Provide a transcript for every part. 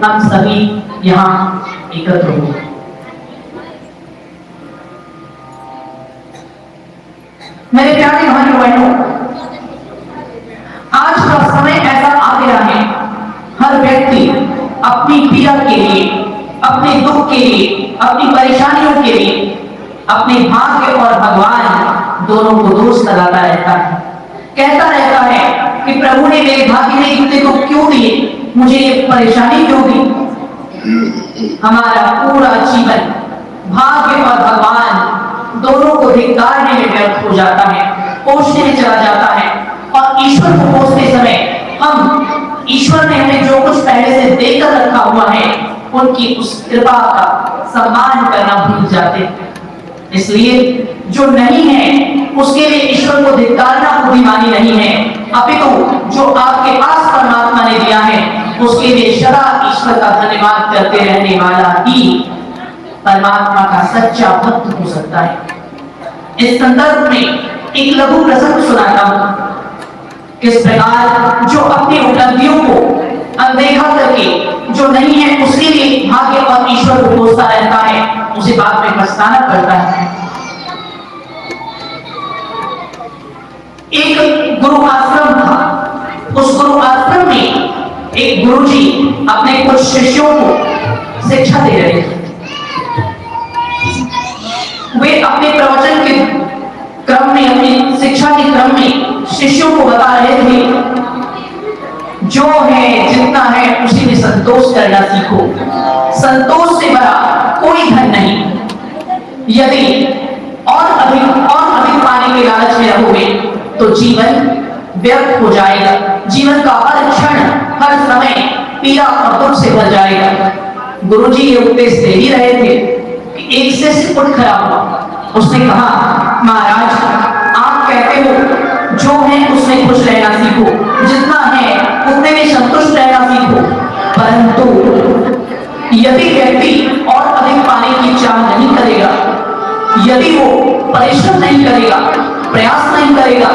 हम सभी यहाँ एकत्र हुए। मेरे प्यारे भाइयों बहनों, आज का समय ऐसा आ गया है, हर व्यक्ति अपनी पीड़ा के लिए, अपने दुख के लिए, अपनी परेशानियों के लिए अपने भाग्य और भगवान दोनों को दोष लगाता रहता है। कहता रहता है कि प्रभु ने मेरे भाग्य में इतने दुख क्यों दिए, मुझे ये परेशानी क्यों दी। हमारा पूरा जीवन भाग्य और भगवान दोनों को धिक्कारने में व्यर्थ हो जाता है, कोसने में चला जाता है। और ईश्वर को कोसते समय हम ईश्वर ने हमें जो कुछ पहले से देकर रखा हुआ है उनकी उस कृपा का सम्मान करना भूल जाते हैं। इसलिए जो नहीं है उसके लिए ईश्वर को धिक्कारना बुद्धिमानी नहीं है, अपितु जो आपके पास परमात्मा ने दिया है उसके लिए सदा ईश्वर का धन्यवाद करते रहने वाला ही परमात्मा का सच्चा भक्त हो सकता है। इस संदर्भ में एक लघु प्रसंग सुनाता हूं। किस प्रकार जो अपनी उपलब्धियों को अनदेखा करके जो नहीं है उसके लिए भाग्य और ईश्वर को कोसता रहता है, उसे बाद में पछताना पड़ता है। एक गुरु आश्रम था। उस गुरु आश्रम में एक गुरुजी अपने कुछ शिष्यों को शिक्षा दे रहे थे। वे अपने प्रवचन के क्रम में, अपनी शिक्षा के क्रम में शिष्यों को बता रहे थे, जो है जितना है उसी में संतोष करना सीखो। संतोष से बड़ा कोई धन नहीं। यदि और अधिक पाने के लालच में रहोगे तो जीवन व्यर्थ हो जाएगा। जीवन का हर क्षण, हर समय पीड़ा और दुख से भर जाएगा। गुरुजी ये उपदेश दे ही रहे थे कि एक शिष्य उठ खड़ा हुआ। उसने कहा, महाराज आप कहते हो जो है उसमें खुश रहना सीखो, जितना है उतने में संतुष्ट रहना सीखो, परंतु यदि व्यक्ति और अधिक पाने की चाह नहीं करेगा, यदि वो परिश्रम नहीं करेगा, प्रयास नहीं करेगा,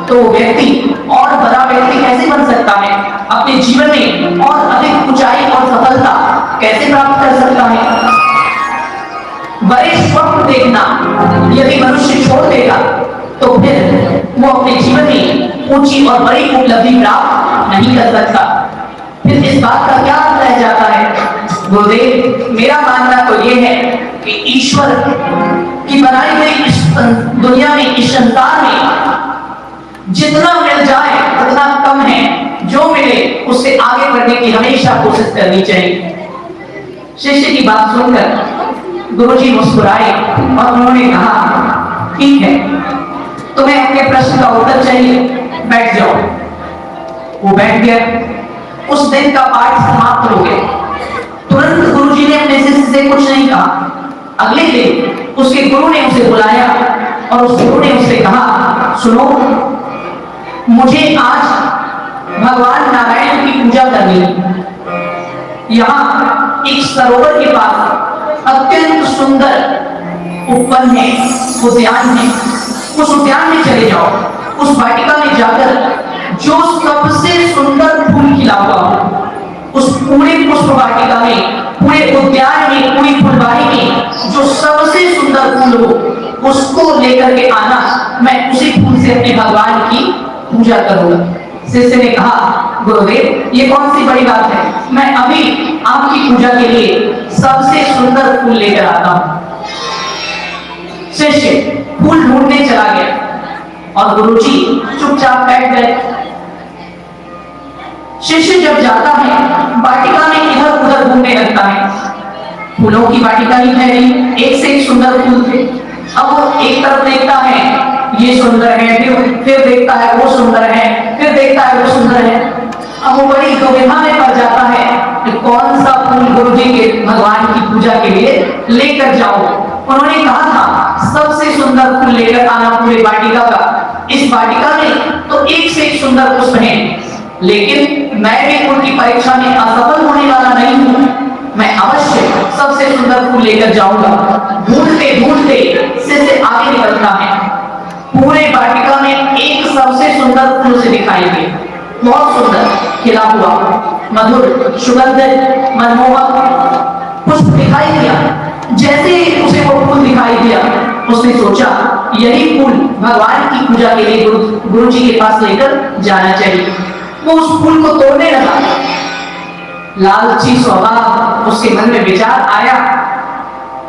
तो व्यक्ति और बड़ा व्यक्ति कैसे बन सकता है? अपने जीवन में और अधिक ऊंचाई और सफलता कैसे प्राप्त कर सकता है? बड़े स्वप्न देखना यदि मनुष्य छोड़ देगा तो फिर वो अपने जीवन में ऊंची और बड़ी उपलब्धि प्राप्त नहीं कर सकता। फिर इस बात का क्या अर्थ रह जाता है? गुरुदेव, मेरा मानना तो ये है कि ईश्वर की बनाई गई इस दुनिया में, इस संसार में जितना मिल जाए उतना कम है। जो मिले उससे आगे बढ़ने की हमेशा कोशिश करनी चाहिए। शिष्य की बात सुनकर गुरुजी मुस्कुराए और उन्होंने कहा, ठीक है, तुम्हें अपने प्रश्न का उत्तर चाहिए, बैठ जाओ। वो बैठ गया। उस दिन का पाठ समाप्त हो गया। तुरंत गुरुजी ने अपने शिष्य से कुछ नहीं कहा। अगले दिन उसके गुरु ने उसे बुलाया और उस गुरु ने उससे कहा, सुनो, मुझे आज भगवान नारायण की पूजा करनी है। यहाँ एक सरोवर के पास अत्यंत सुंदर उपवन है, उद्यान है। उस उद्यान में चले जाओ। उस वाटिका में जाकर जो सबसे सुंदर फूल खिला हुआ हो, उस पूरे पुष्प वाटिका में, पूरे उद्यान में, पूरी फुलवारी में जो सबसे सुंदर फूल हो उसको लेकर के आना। मैं उसी फूल से अपने भगवान की पूजा करूंगा। शिष्य ने कहा, गुरुदेव, ये कौन सी बड़ी बात है, मैं अभी आपकी पूजा के लिए सबसे सुंदर फूल लेकर आता हूं। शिष्य फूल ढूंढने चला गया और गुरुजी चुपचाप बैठ गए। शिष्य जब जाता है वाटिका में इधर उधर घूमने लगता है। फूलों की वाटिका ही है नहीं, एक से एक सुंदर फूल थे। अब वो एक तरफ देखता है, ये सुंदर है, फिर देखता है वो सुंदर है, फिर देखता है वो सुंदर है। अब वो बड़ी दुविधा में पड़ जाता है कि कौन सा फूल गुरुजी के भगवान की पूजा के लिए लेकर जाओ। उन्होंने कहा था सबसे सुंदर फूल लेकर आना पूरे वाटिका का। इस वाटिका में तो एक से एक सुंदर पुष्प हैं, लेकिन मैं भी उनकी परीक्षा में असफल होने वाला नहीं हूं। मैं अवश्य सबसे सुंदर फूल लेकर जाऊंगा। ढूंढते ढूंढते शिष्य आगे निकलता है। पूरे वाटिका में एक सबसे सुंदर फूल से दिखाई दे। बहुत सुंदर खिला हुआ मधुर सुगंधित मनमोहक पुष्प दिखाई दिया। जैसे ही उसे वो फूल दिखाई दिया, उसने सोचा यही फूल भगवान की पूजा के लिए गुरु जी के पास लेकर जाना चाहिए। वो उस फूल को तोड़ने लगा। लालची स्वभाव उसके मन में विचार आया,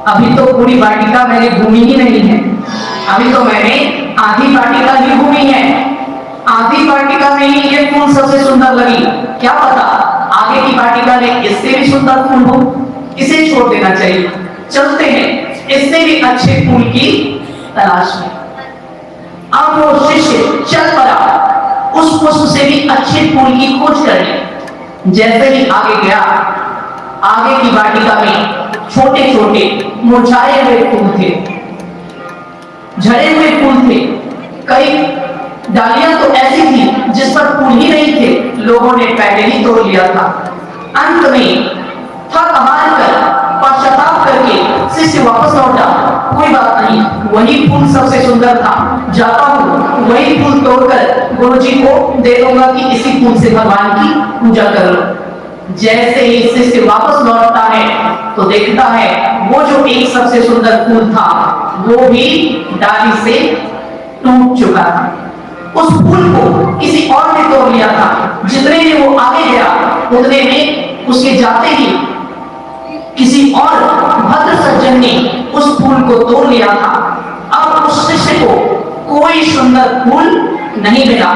अभी तो पूरी वाटिका मैंने घूमी ही नहीं है, अभी तो मैंने आधी वाटिका ही घूमी है। आधी वाटिका में ही ये फूल सबसे सुंदर लगी, क्या पता आगे की वाटिका में इससे भी सुंदर फूल हो, इसे छोड़ देना चाहिए। चलते हैं इससे भी अच्छे फूल की तलाश में। अब वो शिष्य चल पड़ा उस पुष्प से भी अच्छे फूल की खोज करने। जैसे ही आगे गया, आगे की वाटिका में छोटे छोटे मुरझाए हुए फूल थे, झड़े हुए फूल थे। कई डालियां तो ऐसी थी जिस पर फूल ही नहीं थे, लोगों ने पहले ही तोड़ लिया था। अंत में थक हार कर पश्चाताप करके शिष्य वापस लौटा। कोई बात नहीं, वही फूल सबसे सुंदर था, जाता हूँ वही फूल तोड़कर गुरुजी को दे दूंगा कि इसी फूल से भगवान की पूजा कर लो। जैसे ही शिष्य वापस लौटता है तो देखता है वो जो एक सबसे सुंदर फूल था वो भी डाली से टूट चुका था। उस फूल को किसी और ने तोड़ लिया था। जितने में वो आगे गया उतने में उसके जाते ही किसी और भद्र सज्जन ने उस फूल को तोड़ लिया था। अब उस शिष्य को कोई सुंदर फूल नहीं मिला।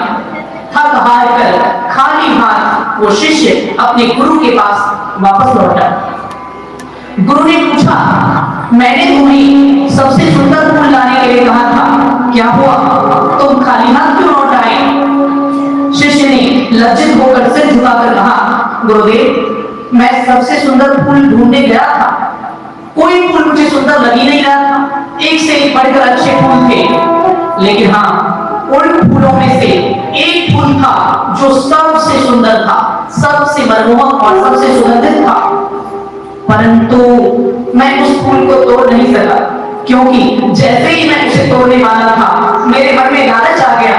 थक हार कर खाली हाथ वो शिष्य अपने गुरु के पास वापस लौटा। गुरु ने पूछा, मैंने तुम्हें सबसे सुंदर फूल लाने के लिए कहा था, क्या हुआ, तुम खाली हाथ क्यों लौट आए? शिष्य ने लज्जित होकर सिर झुकाकर कहा, गुरुदेव मैं सबसे सुंदर फूल ढूंढने गया था, कोई फूल मुझे सुंदर लग ही नहीं रहा था। एक से एक बढ़कर अच्छे फूल थे, लेकिन हाँ उन फूलों में से एक फूल था जो सबसे सुंदर था, सबसे मनमोहक और सबसे सुगंधित था। परंतु मैं उस फूल को तोड़ नहीं सका, क्योंकि जैसे ही मैं उसे तोड़ने वाला था मेरे मन में लालच आ गया।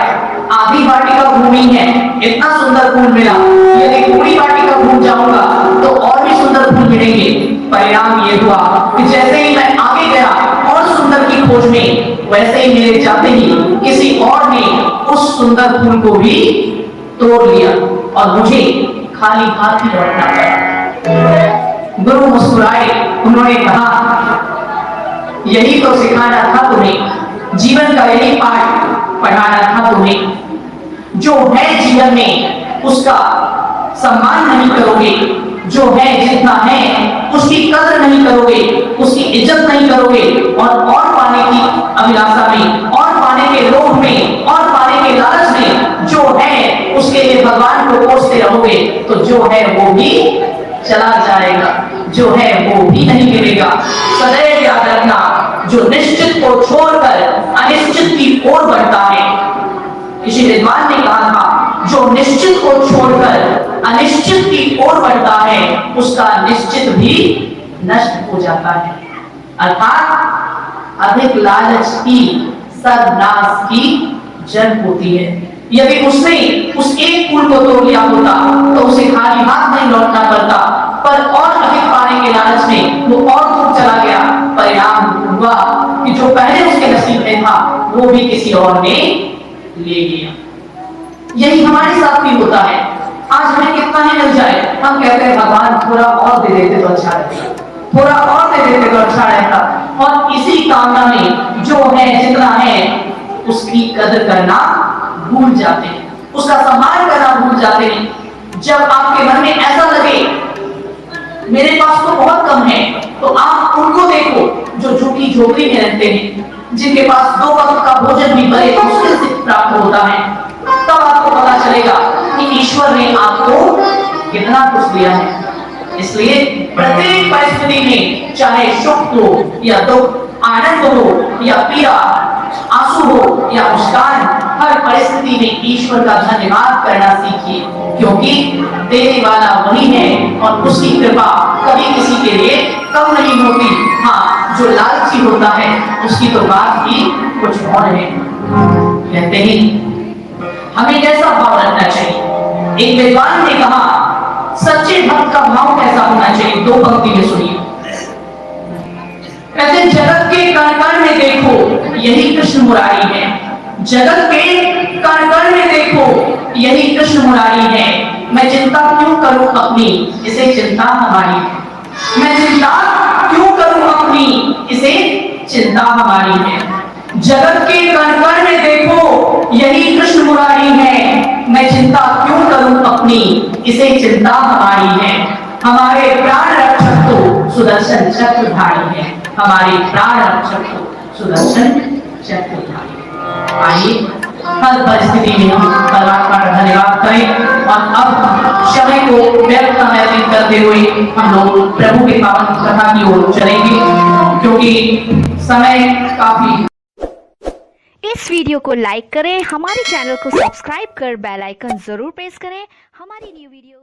आधी वाटिका घूमी है, इतना सुंदर फूल मिला, यदि पूरी वाटिका घूम जाऊंगा तो और भी सुंदर फूल मिलेंगे। परिणाम ये हुआ कि जैसे ही मैं आगे गया और सुंदर की खोज में, वैसे ही मेरे जाते ही किसी और ने उस सुंदर फूल को भी तोड़ लिया और मुझे खाली हाथ ही लौटना पड़ा। गुरु मुस्कुराए, उन्होंने कहा, यही तो सिखाना था तुम्हें, जीवन का यही पाठ पढ़ाना था तुम्हें। जो है जीवन में उसका सम्मान नहीं करोगे, जो है जितना है उसकी कदर नहीं करोगे, उसकी इज्जत नहीं करोगे, और पाने की अभिलाषा में, और पाने के लोभ में, और पाने के लालच में जो है उसके लिए भगवान को कोसते रहोगे तो जो है वो भी चला जाएगा, जो है वो भी नहीं मिलेगा। सदैव याद रखना, जो निश्चित को छोड़कर अनिश्चित की ओर बढ़ता है, किसी विद्वान ने कहा था, जो निश्चित को छोड़कर अनिश्चित की ओर बढ़ता है उसका निश्चित भी नष्ट हो जाता है। अर्थात अधिक लालच की सर्वनाश की जड़ होती है। यदि उसने उस एक फूल को तोड़ लिया होता तो उसे खाली हाथ नहीं लौटना पड़ता, पर और अधिक पाने के लालच में वो और दूर चला गया। परिणाम हुआ कि जो पहले उसके नसीब में था वो भी किसी और ने ले लिया। यही हमारे साथ भी होता है। आज हमें कितना ही मिल जाए, हम कहते हैं भगवान थोड़ा और दे देते तो अच्छा रहता, थोड़ा और दे देते तो अच्छा रहता, और इसी कामना में जो है जितना है उसकी कदर करना भूल जाते हैं, उसका सम्मान करना भूल जाते हैं। जब आपके मन में ऐसा लगे मेरे पास तो बहुत कम है, तो आप उनको देखो जो झुकी झोपड़ी में रहते हैं, जिनके पास 2 वक्त का भोजन भी बड़े मुश्किल से प्राप्त होता है। तब आपको पता चलेगा कि ईश्वर ने आपको कितना कुछ दिया है। इसलिए प्रत्येक परिस्थिति में, चाहे सुख हो या दुख, आनंद हो या पीड़ा, आंसू हो या मुस्कान, हर परिस्थिति में ईश्वर का धन्यवाद करना सीखिए, क्योंकि देने वाला वही है और उसकी कृपा कभी किसी के लिए कम नहीं होती। हाँ, जो लालची होता है उसकी तो बात ही कुछ और है। कहते ही हमें कैसा भाव रखना चाहिए? एक विद्वान ने कहा सच्चे भक्त का भाव कैसा होना चाहिए, दो पंक्ति में सुनिए। कहते जगत के कण कण में देखो यही कृष्ण मुरारी है, जगत के कण कण में देखो यही कृष्ण मुरारी है। मैं चिंता क्यों करूं अपनी, इसे चिंता हमारी है। मैं चिंता क्यों करूं अपनी, इसे चिंता हमारी है। जगत के कण कण में देखो यही कृष्ण मुरारी है। मैं चिंता क्यों करूं अपनी, इसे चिंता हमारी है। हमारे प्राण रक्षक तो सुदर्शन चक्रधारी है, हमारे प्राण रक्षक तो सुदर्शन चक्रधारी। आइए हर परिस्थिति में हम परमात्मा का धन्यवाद करें और अब समय को व्यर्थ न करते हुए हम लोग प्रभु के पावन कथा की ओर चलेंगे, क्योंकि समय काफी। इस वीडियो को लाइक करें, हमारे चैनल को सब्सक्राइब कर बेल आइकन जरूर प्रेस करें हमारी न्यू वीडियो